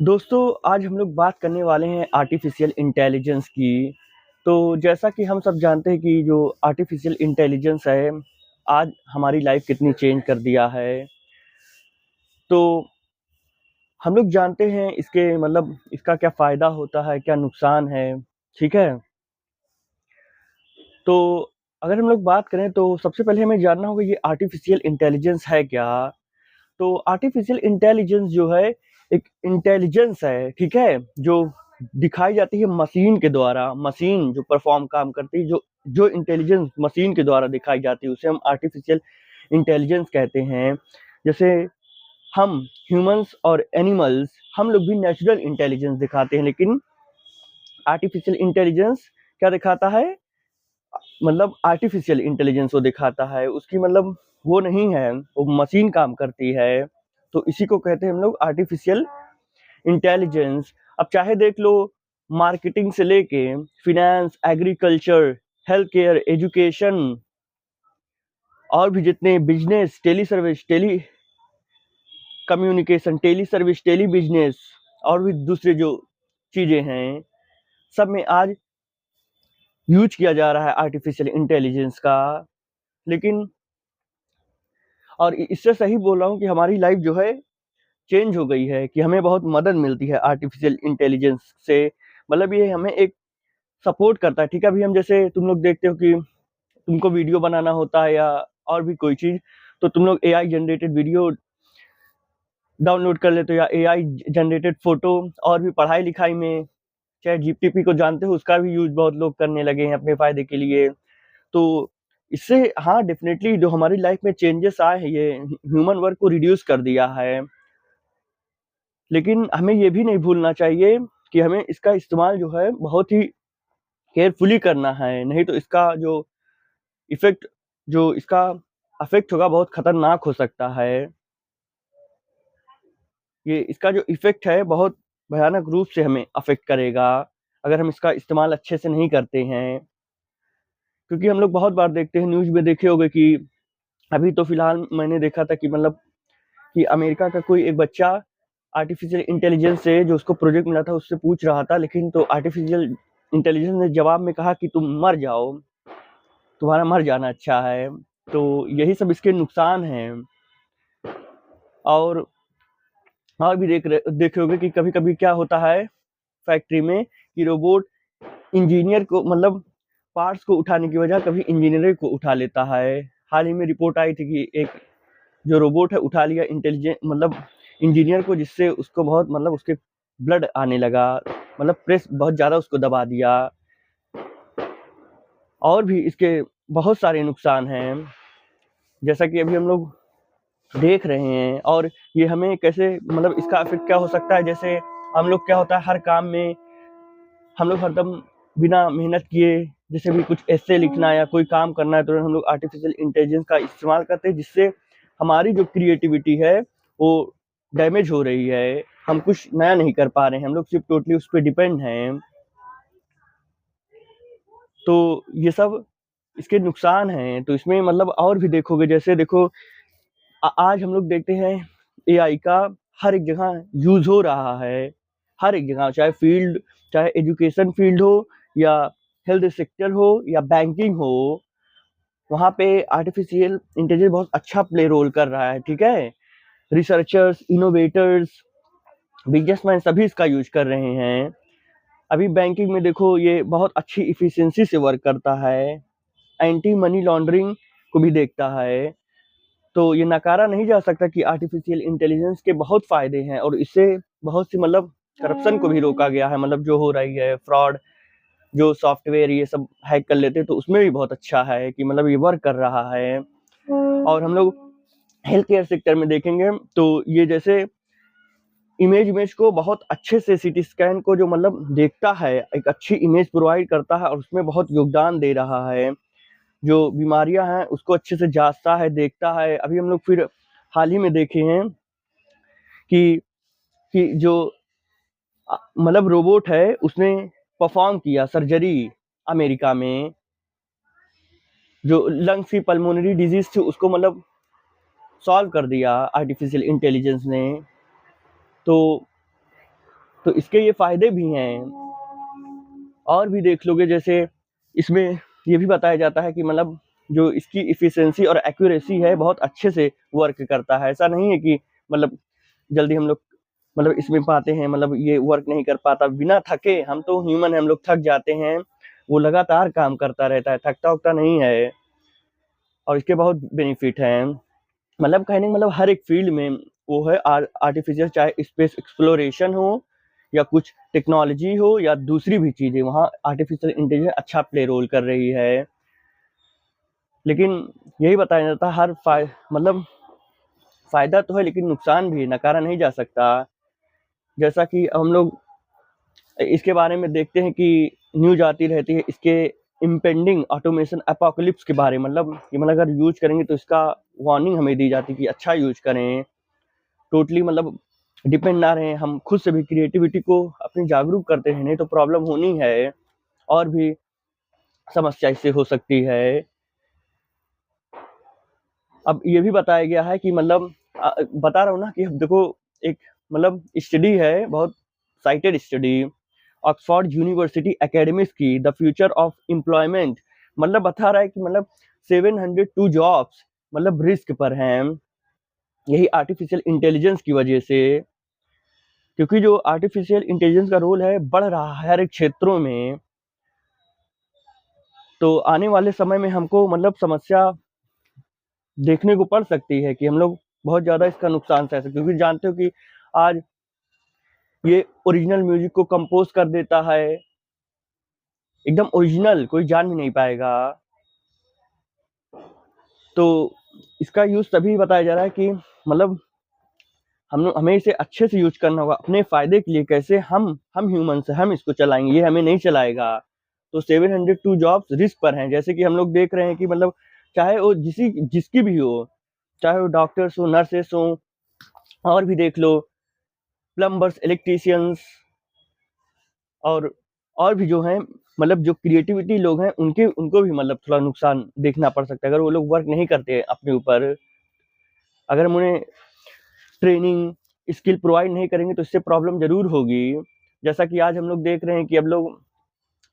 दोस्तों, आज हम लोग बात करने वाले हैं आर्टिफ़िशियल इंटेलिजेंस की। तो जैसा कि हम सब जानते हैं कि जो आर्टिफ़िशियल इंटेलिजेंस है, आज हमारी लाइफ़ कितनी चेंज कर दिया है। तो हम लोग जानते हैं इसके मतलब इसका क्या फ़ायदा होता है, क्या नुकसान है, ठीक है? तो अगर हम लोग बात करें तो सबसे पहले हमें जानना होगा ये आर्टिफ़िशियल इंटेलिजेंस है क्या? तो आर्टिफ़िशियल इंटेलिजेंस जो है, एक इंटेलिजेंस है, ठीक है? जो दिखाई जाती है मशीन के द्वारा, मशीन जो परफ़ॉर्म काम करती है, जो जो इंटेलिजेंस मशीन के द्वारा दिखाई जाती है, उसे हम आर्टिफ़िशियल इंटेलिजेंस कहते हैं। जैसे हम ह्यूमन्स और एनिमल्स, हम लोग भी नेचुरल इंटेलिजेंस दिखाते हैं, लेकिन आर्टिफ़िशियल इंटेलिजेंस क्या दिखाता है? मतलब आर्टिफ़िशियल इंटेलिजेंस वो दिखाता है, उसकी मतलब वो नहीं है, वो मशीन काम करती है, तो इसी को कहते हैं हम लोग आर्टिफ़िशियल इंटेलिजेंस। अब चाहे देख लो मार्केटिंग से लेके finance, agriculture, health care, education और भी जितने business, tele service, telecommunication, tele service, tele business और भी दूसरे जो चीज़ें हैं, सब में आज यूज़ किया जा रहा है आर्टिफ़िशियल इंटेलिजेंस का। लेकिन और इससे सही बोल रहा हूँ कि हमारी लाइफ जो है चेंज हो गई है, कि हमें बहुत मदद मिलती है आर्टिफिशियल इंटेलिजेंस से। मतलब ये हमें एक सपोर्ट करता है, ठीक है? अभी हम जैसे तुम लोग देखते हो कि तुमको वीडियो बनाना होता है या और भी कोई चीज़, तो तुम लोग एआई जनरेटेड वीडियो डाउनलोड कर लेते हो या एआई जनरेटेड फ़ोटो। और भी पढ़ाई-लिखाई में चैट जीपीटी को जानते हो, उसका भी यूज़ बहुत लोग करने लगे हैं अपने फ़ायदे के लिए। तो इससे हाँ, डेफ़िनेटली जो हमारी लाइफ़ में चेंजेस आए हैं, ये ह्यूमन वर्क को रिड्यूस कर दिया है। लेकिन हमें ये भी नहीं भूलना चाहिए कि हमें इसका इस्तेमाल जो है बहुत ही केयरफुली करना है, नहीं तो इसका जो इफ़ेक्ट जो इसका अफ़ेक्ट होगा बहुत खतरनाक हो सकता है। ये इसका जो इफ़ेक्ट है बहुत भयानक रूप से हमें अफ़ेक्ट करेगा, अगर हम इसका इस्तेमाल अच्छे से नहीं करते हैं। क्योंकि हम लोग बहुत बार देखते हैं, न्यूज़ में देखे होंगे कि अभी तो फ़िलहाल मैंने देखा था कि मतलब कि अमेरिका का कोई एक बच्चा आर्टिफ़िशियल इंटेलिजेंस से जो उसको प्रोजेक्ट मिला था उससे पूछ रहा था, लेकिन तो आर्टिफ़िशियल इंटेलिजेंस ने जवाब में कहा कि तुम मर जाओ, तुम्हारा मर जाना अच्छा है। तो यही सब इसके नुकसान हैं। और भी देखे होंगे कि कभी-कभी क्या होता है फैक्ट्री में कि रोबोट इंजीनियर को मतलब पार्ट्स को उठाने की बजाय कभी इंजीनियर को उठा लेता है। हाल ही में रिपोर्ट आई थी कि एक जो रोबोट है उठा लिया इंटेलिजेंट मतलब इंजीनियर को, जिससे उसको बहुत मतलब उसके ब्लड आने लगा, मतलब प्रेस बहुत ज़्यादा उसको दबा दिया। और भी इसके बहुत सारे नुकसान हैं, जैसा कि अभी हम लोग देख रहे हैं। और ये हमें कैसे मतलब इसका इफ़ेक्ट क्या हो सकता है, जैसे हम लोग क्या होता है हर काम में हम लोग हरदम बिना मेहनत किए, जैसे भी कुछ एस्से लिखना या कोई काम करना है, तो हम लोग आर्टिफ़िशियल इंटेलिजेंस का इस्तेमाल करते हैं, जिससे हमारी जो क्रिएटिविटी है, वो डैमेज हो रही है। हम कुछ नया नहीं कर पा रहे हैं, हम लोग सिर्फ़ टोटली उस पे डिपेंड हैं। तो ये सब इसके नुकसान हैं। तो इसमें मतलब और भी देखोगे, जैसे देखो आज हम लोग देखते हैं एआई का हर एक जगह यूज़ हो रहा है। हर एक जगह, चाहे एजुकेशन फ़ील्ड हो या हेल्थ सेक्टर हो या बैंकिंग हो, वहाँ पे आर्टिफ़िशियल इंटेलिजेंस बहुत अच्छा प्ले रोल कर रहा है, ठीक है? रिसर्चर्स, इनोवेटर्स, बिज़नेसमैन सभी इसका यूज़ कर रहे हैं। अभी बैंकिंग में देखो ये बहुत अच्छी एफिशिएंसी से वर्क करता है, एंटी मनी लॉन्ड्रिंग को भी देखता है। तो ये नकारा नहीं जा सकता कि आर्टिफिशियल इंटेलिजेंस के बहुत फ़ायदे हैं, और इससे बहुत सी मतलब करप्शन को भी रोका गया है। मतलब जो हो रही है फ्रॉड, जो सॉफ्टवेयर ये सब हैक कर लेते हैं, तो उसमें भी बहुत अच्छा है कि मतलब ये वर्क कर रहा है। और हम लोग हेल्थ केयर सेक्टर में देखेंगे तो ये जैसे इमेज को बहुत अच्छे से सीटी स्कैन को जो मतलब देखता है, एक अच्छी इमेज प्रोवाइड करता है और उसमें बहुत योगदान दे रहा है। जो बीमारियाँ हैं उसको अच्छे से जाँचता है, देखता है। अभी हम लोग फिर हाल ही में देखे हैं कि जो मतलब रोबोट है उसने परफ़ॉर्म किया सर्जरी अमेरिका में, जो लंग्स की पल्मोनरी डिज़ीज़ थी उसको मतलब सॉल्व कर दिया आर्टिफ़िशियल इंटेलिजेंस ने। तो तो इसके ये फ़ायदे भी हैं। और भी देख लोगे, जैसे इसमें ये भी बताया जाता है कि मतलब जो इसकी एफिशिएंसी और एक्यूरेसी है बहुत अच्छे से वर्क करता है। ऐसा नहीं है कि मतलब जल्दी हम लोग मतलब इसमें पाते हैं, मतलब ये वर्क नहीं कर पाता बिना थके। हम तो ह्यूमन हैं, हम लोग थक जाते हैं। वो लगातार काम करता रहता है, थकता-वकता नहीं है और इसके बहुत बेनिफिट हैं। मतलब कहने का मतलब हर एक फील्ड में वो है आर्टिफिशियल, चाहे स्पेस एक्सप्लोरेशन हो या कुछ टेक्नोलॉजी हो या दूसरी भी चीज़ें, वहाँ आर्टिफिशियल इंटेलिजेंस अच्छा प्ले रोल कर रही है। लेकिन यही बताया जाता है मतलब फ़ायदा तो है लेकिन नुकसान भी है, नकारा नहीं जा सकता। जैसा कि हम लोग इसके बारे में देखते हैं कि न्यूज़ आती रहती है इसके इम्पेंडिंग ऑटोमेशन एपोकलिप्स के बारे में, मतलब कि मतलब अगर यूज़ करेंगे तो इसका वार्निंग हमें दी जाती है कि अच्छा यूज़ करें। टोटली मतलब डिपेंड ना रहें, हम खुद से भी क्रिएटिविटी को अपनी जागरूक करते हैं, नहीं तो प्रॉब्लम होनी है और भी समस्या इससे हो सकती है। अब ये भी बताया गया है कि मतलब बता रहा हूँ ना कि अब देखो, एक मतलब स्टडी है, बहुत cited study, Oxford University academics की, द फ्यूचर ऑफ एम्प्लॉयमेंट, मतलब बता रहा है कि मतलब 702 जॉब्स मतलब रिस्क पर हैं, यही आर्टिफिशियल इंटेलिजेंस की वजह से। क्योंकि जो आर्टिफिशियल इंटेलिजेंस का रोल है बढ़ रहा है हर एक क्षेत्रों में, तो आने वाले समय में हमको मतलब समस्या देखने को पड़ सकती है कि हम लोग बहुत ज़्यादा इसका नुकसान सह सकते हैं। क्योंकि जानते हो कि आज ये ओरिजिनल म्यूजिक को कंपोज कर देता है, एकदम ओरिजिनल, कोई जान भी नहीं पाएगा। तो इसका यूज़ तभी बताया जा रहा है कि मतलब हमें इसे अच्छे से यूज़ करना होगा अपने फ़ायदे के लिए। कैसे हम ह्यूमन्स हैं, हम इसको चलाएँगे, ये हमें नहीं चलाएगा। तो 702 जॉब्स रिस्क पर हैं, जैसे कि हम लोग देख रहे हैं कि मतलब चाहे वो जिसकी भी हो, चाहे वो डॉक्टर्स हो, नर्सेस हों, और भी देख लो प्लम्बर्स, इलेक्ट्रीशियंस और भी जो हैं, मतलब जो क्रिएटिविटी लोग हैं उनको भी मतलब थोड़ा नुकसान देखना पड़ सकता है अगर वो लोग वर्क नहीं करते अपने ऊपर। अगर हम उन्हें ट्रेनिंग, स्किल प्रोवाइड नहीं करेंगे तो इससे प्रॉब्लम ज़रूर होगी। जैसा कि आज हम लोग देख रहे हैं कि अब लोग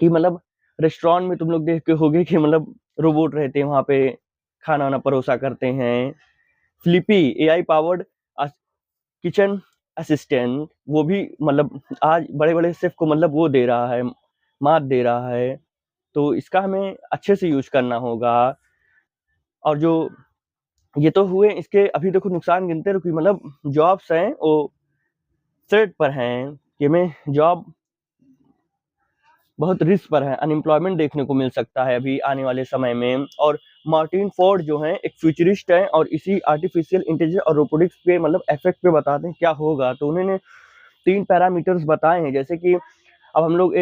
कि मतलब रेस्टोरेंट में तुम लोग देख के होगे कि मतलब रोबोट रहते हैं वहाँ पे, खाना-वाना परोसा करते हैं। फ्लिपी एआई पावर्ड अस किचन असिस्टेंट, वो भी मतलब आज बड़े-बड़े शेफ़ को मतलब वो दे रहा है, मात दे रहा है। तो इसका हमें अच्छे से यूज़ करना होगा। और जो ये तो हुए इसके, अभी देखो नुकसान गिनते रहो कि मतलब जॉब्स हैं वो थ्रेट पर हैं, कि हमें जॉब बहुत रिस्क पर है, अनएम्प्लॉयमेंट देखने को मिल सकता है अभी आने वाले समय में। और मार्टिन फोर्ड जो हैं एक फ्यूचरिस्ट हैं और इसी आर्टिफिशियल इंटेलिजेंस और रोबोटिक्स के मतलब इफेक्ट पे बताते हैं क्या होगा। तो उन्होंने 3 पैरामीटर्स बताए हैं, जैसे कि अब हम लोग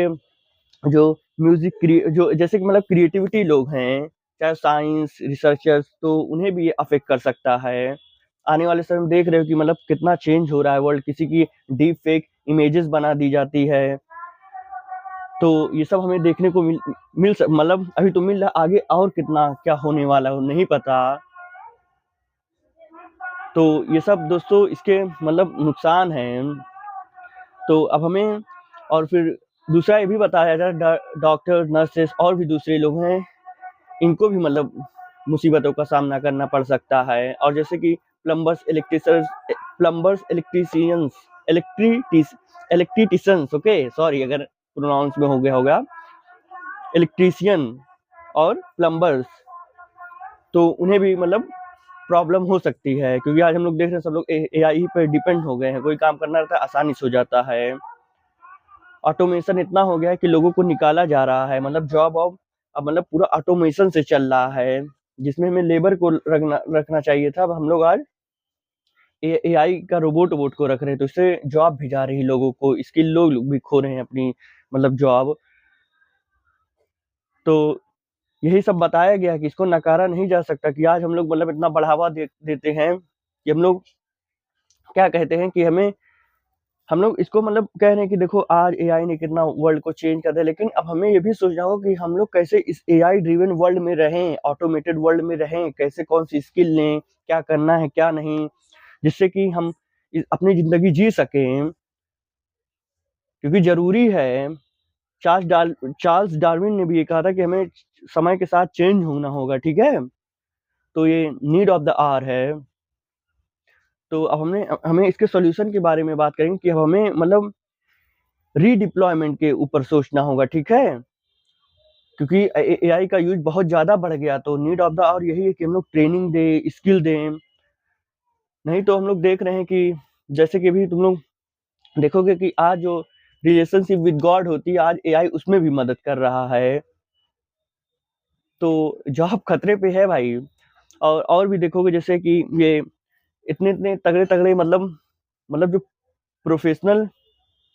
जो जो जैसे कि मतलब क्रिएटिविटी लोग हैं, चाहे साइंस रिसर्चर्स, तो उन्हें भी ये अफेक्ट कर सकता है। आने वाले समय में देख रहे हो कि मतलब कितना चेंज हो रहा है वर्ल्ड, किसी की डीप फेक इमेजेस बना दी जाती है। तो ये सब हमें देखने को मतलब अभी तो मिल रहा, आगे और कितना क्या होने वाला है नहीं पता। तो ये सब दोस्तों इसके मतलब नुकसान हैं। तो अब हमें और फिर दूसरा ये भी बताया जा रहा है, डॉक्टर, नर्सेस और भी दूसरे लोग हैं, इनको भी मतलब मुसीबतों का सामना करना पड़ सकता है। और जैसे कि प्लम्बर्स, इलेक्ट्रीशियंस, इलेक्ट्रिटिशियंस, ओके सॉरी अगर प्रोनाउंस में हो गया होगा, इलेक्ट्रीशियन और प्लम्बर्स, तो उन्हें भी मतलब प्रॉब्लम हो सकती है। क्योंकि आज हम लोग देख रहे हैं सब लोग एआई पे डिपेंड हो गए हैं, कोई काम करना रहता है आसानी से हो जाता है। ऑटोमेशन इतना हो गया है कि लोगों को निकाला जा रहा है, मतलब जॉब अब मतलब पूरा ऑटोमेशन से चल रहा है, जिसमें हमें लेबर को रखना चाहिए था। अब हम लोग आज एआई का रोबोट को रख रहे हैं, तो इससे जॉब भी जा रही है लोगों को, स्किल लोग भी खो रहे हैं अपनी मतलब जॉब। तो यही सब बताया गया है कि इसको नकारा नहीं जा सकता कि आज हम लोग मतलब इतना बढ़ावा देते हैं कि हम लोग क्या कहते हैं कि हम लोग इसको मतलब कह रहे हैं कि देखो आज एआई ने कितना वर्ल्ड को चेंज कर दिया, लेकिन अब हमें ये भी सोचना होगा कि हम लोग कैसे इस एआई ड्रिवन वर्ल्ड में रहें, ऑटोमेटेड वर्ल्ड में रहें, कैसे कौन सी स्किल लें, क्या करना है क्या नहीं, जिससे कि हम अपनी ज़िंदगी जी सकें। क्योंकि ज़रूरी है। चार्ल्स डार्विन ने भी ये कहा था कि हमें समय के साथ चेंज होना होगा, ठीक है? तो ये नीड ऑफ द आवर है। तो अब हमें इसके सॉल्यूशन के बारे में बात करेंगे कि अब हमें मतलब रीडिप्लॉयमेंट के ऊपर सोचना होगा, ठीक है? क्योंकि एआई का यूज़ बहुत ज़्यादा बढ़ गया, तो नीड ऑफ द आवर यही है कि हम लोग ट्रेनिंग दें, स्किल दें। नहीं तो हम लोग देख रहे हैं कि जैसे कि अभी तुम लोग देखोगे कि आज जो रिलेशनशिप विद गॉड होती है, आज एआई उसमें भी मदद कर रहा है। तो जॉब खतरे पे है भाई। और भी देखोगे जैसे कि ये इतने तगड़े मतलब जो प्रोफेशनल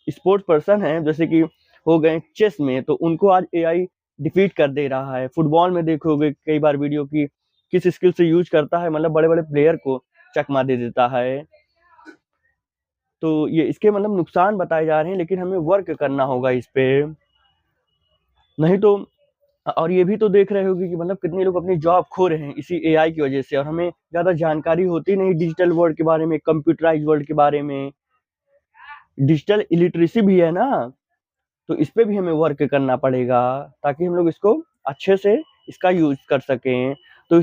स्पोर्ट्स पर्सन हैं, जैसे कि हो गए चेस में, तो उनको आज एआई डिफीट कर दे रहा है। फुटबॉल में देखोगे कई बार वीडियो की किस स्किल से यूज करता है, मतलब बड़े-बड़े प्लेयर को चकमा दे देता है। तो ये इसके मतलब नुकसान बताए जा रहे हैं, लेकिन हमें वर्क करना होगा इस पे। नहीं तो और ये भी तो देख रहे होगे कि मतलब कितने लोग अपनी जॉब खो रहे हैं इसी एआई की वजह से, और हमें ज़्यादा जानकारी होती नहीं डिजिटल वर्ल्ड के बारे में, कंप्यूटराइज्ड वर्ल्ड के बारे में। डिजिटल इलिटरेसी भी है ना, तो इस पे भी हमें वर्क करना पड़ेगा ताकि हम लोग इसको अच्छे से इसका यूज़ कर सकें। तो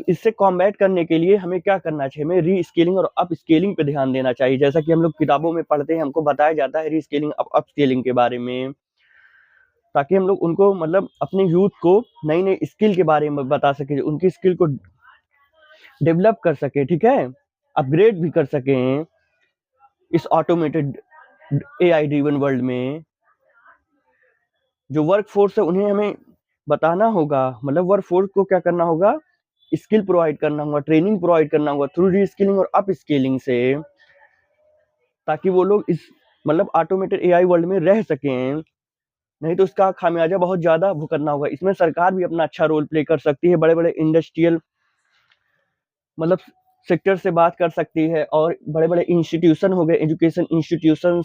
इससे कॉम्बैट करने के लिए हमें क्या करना चाहिए? हमें री-स्किलिंग और अप-स्किलिंग पे ध्यान देना चाहिए। जैसा कि हम लोग किताबों में पढ़ते हैं, हमको बताया जाता है री-स्किलिंग, अप-स्किलिंग के बारे में, ताकि हम लोग उनको मतलब अपने यूथ को नई-नई स्किल के बारे में बता सकें, उनकी स्किल को डेवलप कर सकें, ठीक है? अपग्रेड भी कर सकें इस ऑटोमेटेड एआई ड्रिवन वर्ल्ड में। जो वर्क फोर्स है उन्हें हमें बताना होगा, मतलब वर्क फोर्स को क्या करना होगा? स्किल प्रोवाइड करना होगा, ट्रेनिंग प्रोवाइड करना होगा थ्रू री-स्किलिंग और अप-स्किलिंग से, ताकि वो लोग इस मतलब ऑटोमेटेड एआई वर्ल्ड में रह सकें। नहीं तो इसका खामियाजा बहुत ज़्यादा भुगतना होगा। इसमें सरकार भी अपना अच्छा रोल प्ले कर सकती है, बड़े-बड़े इंडस्ट्रियल मतलब सेक्टर से बात कर सकती है, और बड़े-बड़े इंस्टीट्यूशन हो गए, एजुकेशन इंस्टीट्यूशन,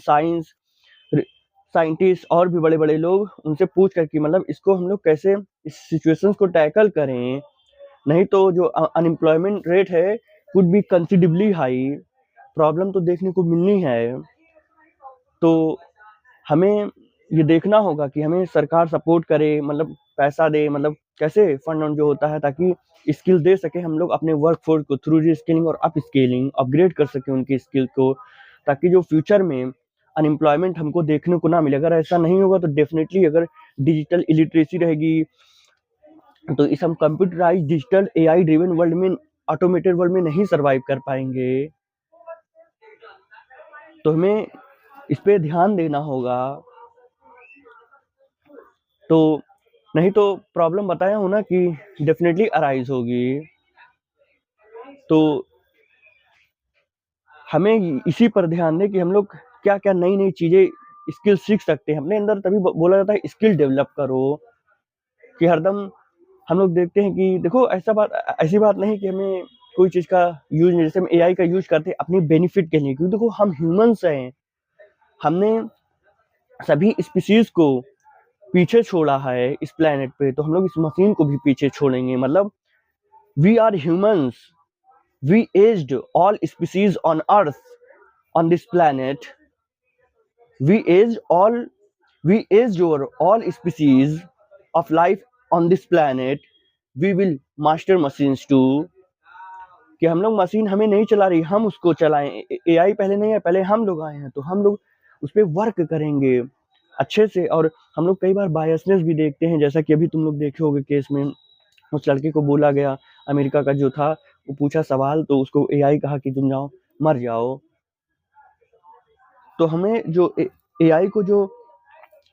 साइंटिस्ट और भी बड़े-बड़े लोग, उनसे पूछ कर कि मतलब इसको हम लोग कैसे इस सिचुएशंस को टैकल करें। नहीं तो जो अनएम्प्लॉयमेंट रेट है could be considerably high. Problem तो देखने को मिलनी है। तो हमें ये देखना होगा कि हमें सरकार सपोर्ट करे, मतलब पैसा दे, मतलब कैसे फंड जो होता है, ताकि स्किल दे सके हम लोग अपने वर्क फोर्स को थ्रू री स्किलिंग और अप स्किलिंग अपग्रेड कर सके उनकी स्किल को, ताकि जो फ्यूचर में अनएम्प्लॉयमेंट हमको देखने को ना मिले। अगर ऐसा नहीं होगा तो डेफिनेटली अगर डिजिटल इलिटरेसी रहेगी, तो इस हम computerise digital AI driven world में, ऑटोमेटेड वर्ल्ड में नहीं सर्वाइव कर पाएंगे। तो हमें इस पे ध्यान देना होगा। तो नहीं तो प्रॉब्लम बताया हूँ ना कि डेफिनेटली अराइज होगी। तो हमें इसी पर ध्यान दें कि हम लोग क्या-क्या नई-नई चीज़ें स्किल सीख सकते हैं अपने अंदर। तभी बोला जाता है स्किल डेवलप करो, कि हरदम हम लोग देखते हैं कि देखो ऐसी बात नहीं कि हमें कोई चीज़ का यूज़, जैसे हम एआई का यूज़ करते हैं अपनी बेनिफिट के लिए, क्योंकि देखो हम ह्यूमन्स हैं, हमने सभी स्पीशीज़ को पीछे छोड़ा है इस प्लेनेट पे, तो हम लोग इस मशीन को भी पीछे छोड़ेंगे। मतलब we are humans, we aged all species on earth, on this planet. we aged all we aged over all species of life on this planet. We will master machines too, कि हम लोग machine हमें नहीं चला रही, हम उसको चलाएं। एआई पहले नहीं है, पहले हम लोग आए हैं, तो हम लोग उस पर वर्क करेंगे अच्छे से। और हम लोग कई बार बायसनेस भी देखते हैं, जैसा कि अभी तुम लोग देखे होगे केस में, उस लड़के को बोला गया, अमेरिका का जो था, वो पूछा सवाल तो उसको एआई कहा कि तुम जाओ मर जाओ। तो हमें जो एआई को जो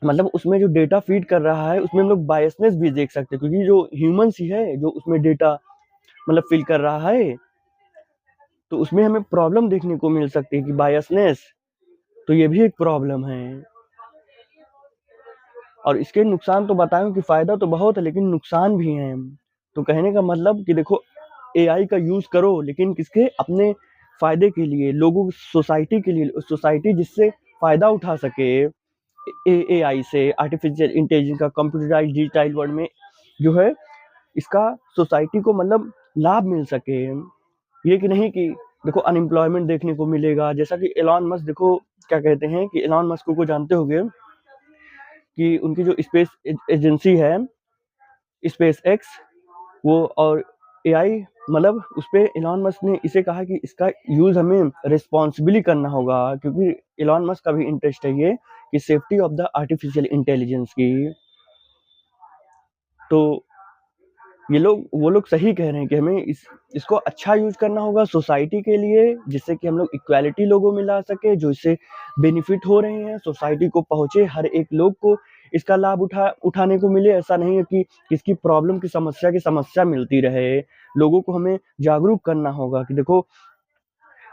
मतलब उसमें जो डेटा फीड कर रहा है, उसमें हम लोग बायसनेस भी देख सकते हैं, क्योंकि जो ह्यूमंस ही है जो उसमें डेटा मतलब फिल कर रहा है, तो उसमें हमें प्रॉब्लम देखने को मिल सकती है कि बायसनेस। तो ये भी एक प्रॉब्लम है। और इसके नुकसान तो बताएं कि फायदा तो बहुत है, लेकिन नुकसान भी हैं। तो कहने का मतलब कि देखो एआई का यूज करो, लेकिन किसके? अपने फायदे के लिए, लोगों सोसाइटी के लिए, सोसाइटी जिससे फायदा उठा सके एआई से, आर्टिफिशियल इंटेलिजेंस का, कंप्यूटराइज डिजिटल वर्ल्ड में जो है, इसका सोसाइटी को मतलब लाभ मिल सके। ये कि नहीं कि देखो अनएम्प्लॉयमेंट देखने को मिलेगा, जैसा कि एलॉन मस्क देखो क्या कहते हैं कि एलन मस्क को जानते होंगे कि उनकी जो स्पेस एजेंसी है स्पेस एक्स, वो और एआई मतलब उस पे एलन मस्क ने इसे कहा कि इसका यूज हमें रिस्पॉन्सिबली करना होगा, क्योंकि एलन मस्क का भी इंटरेस्ट है ये कि safety of the artificial intelligence की। तो ये लोग वो लोग सही कह रहे हैं कि हमें इसको अच्छा यूज करना होगा सोसाइटी के लिए, जिससे कि हम लोग इक्वालिटी लोगों में ला सके, जो इससे बेनिफिट हो रहे हैं सोसाइटी को पहुंचे, हर एक लोग को इसका लाभ उठाने को मिले। ऐसा नहीं है कि किसकी प्रॉब्लम की समस्या मिलती रहे। लोगों को हमें जागरूक करना होगा कि देखो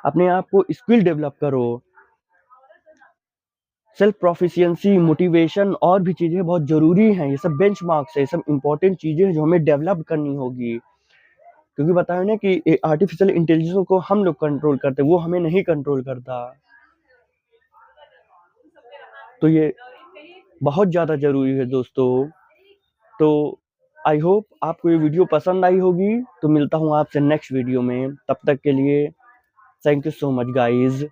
अपने आप को स्किल डेवलप करो, सेल्फ प्रोफिशिएंसी, मोटिवेशन और भी चीजें बहुत जरूरी हैं। ये सब बेंचमार्क्स है, ये सब इंपॉर्टेंट चीजें हैं जो हमें डेवलप करनी होगी, क्योंकि बताया ना कि आर्टिफिशियल इंटेलिजेंस को हम लोग कंट्रोल करते हैं, वो हमें नहीं कंट्रोल करता। तो ये बहुत ज़्यादा ज़रूरी है दोस्तों। तो आई होप आपको ये वीडियो पसंद आई होगी। तो मिलता हूँ आपसे नेक्स्ट वीडियो में, तब तक के लिए thank you so much guys.